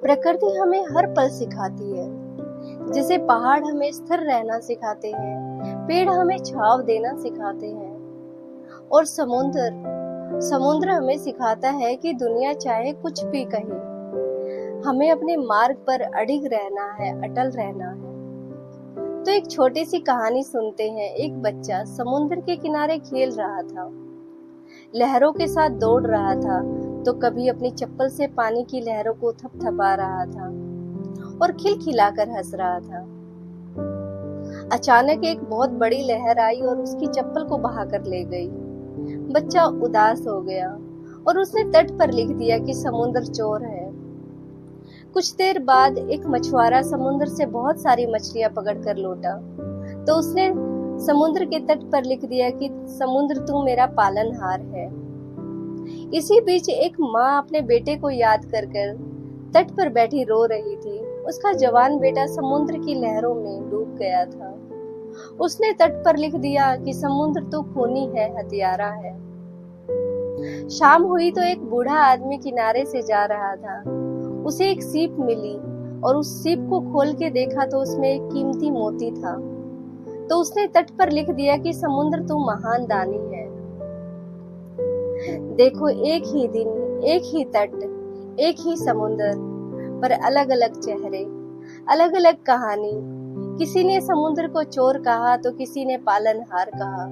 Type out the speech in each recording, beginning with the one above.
प्रकृति हमें हर पल सिखाती है। जैसे पहाड़ हमें स्थिर रहना सिखाते हैं, पेड़ हमें छांव देना सिखाते हैं और समुद्र हमें सिखाता है कि दुनिया चाहे कुछ भी कहे, हमें अपने मार्ग पर अडिग रहना है, अटल रहना है। तो एक छोटी सी कहानी सुनते हैं। एक बच्चा समुद्र के किनारे खेल रहा था, लहरों के साथ दौड़ रहा था, तो कभी अपनी चप्पल से पानी की लहरों को थपथपा रहा था और खिलखिलाकर हंस रहा था। अचानक एक बहुत बड़ी लहर आई और उसकी चप्पल को बहाकर ले गई। बच्चा उदास हो गया और उसने तट पर लिख दिया कि समुद्र चोर है। कुछ देर बाद एक मछुआरा समुद्र से बहुत सारी मछलियां पकड़कर लौटा, तो उसने समुद्र के तट पर लिख दिया कि समुद्र तू मेरा पालनहार है। इसी बीच एक माँ अपने बेटे को याद कर तट पर बैठी रो रही थी। उसका जवान बेटा समुद्र की लहरों में डूब गया था। उसने तट पर लिख दिया कि समुद्र तो खूनी है, हत्यारा है। शाम हुई तो एक बूढ़ा आदमी किनारे से जा रहा था। उसे एक सीप मिली और उस सीप को खोल के देखा तो उसमें एक कीमती मोती था। तो उसने तट पर लिख दिया कि समुद्र तू महान दानी है। देखो, एक ही दिन, एक ही तट, एक ही समुद्र, पर अलग अलग चेहरे, अलग अलग कहानी। किसी ने समुद्र को चोर कहा तो किसी ने पालनहार कहा,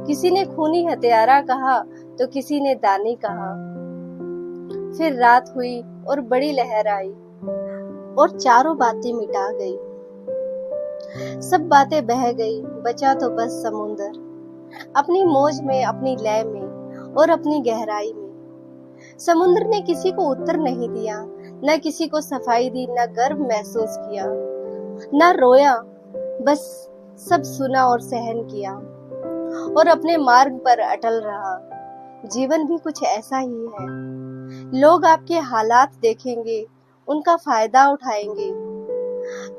किसी ने खूनी हत्यारा कहा तो किसी ने दानी कहा। फिर रात हुई और बड़ी लहर आई और चारों बातें मिटा गई। सब बातें बह गई, बचा तो बस समुद्र, अपनी मौज में, अपनी लय में और अपनी गहराई में। समुद्र ने किसी को उत्तर नहीं दिया, न किसी को सफाई दी, न गर्व महसूस किया, न रोया, बस सब सुना और सहन किया और अपने मार्ग पर अटल रहा। जीवन भी कुछ ऐसा ही है। लोग आपके हालात देखेंगे, उनका फायदा उठाएंगे।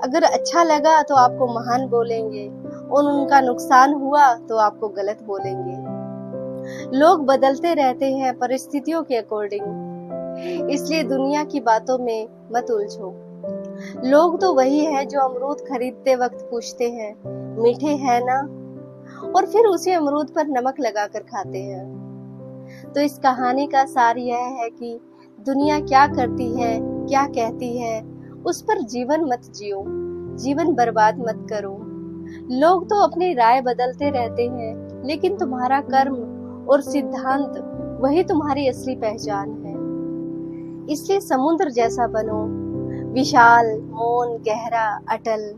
अगर अच्छा लगा तो आपको महान बोलेंगे और उनका नुकसान हुआ तो आपको गलत बोलेंगे। लोग बदलते रहते हैं परिस्थितियों के अकॉर्डिंग, इसलिए दुनिया की बातों में मत उलझो। लोग तो वही है जो अमरूद खरीदते वक्त पूछते हैं, मीठे हैं ना, और फिर उसी अमरूद पर नमक लगाकर खाते हैं। तो इस कहानी का सार यह है कि दुनिया क्या करती है, क्या कहती है, उस पर जीवन मत जियो, जीवन बर्बाद मत करो। लोग तो अपनी राय बदलते रहते हैं, लेकिन तुम्हारा कर्म और सिद्धांत वही तुम्हारी असली पहचान है। इसलिए समुद्र जैसा बनो, विशाल, मौन, गहरा, अटल।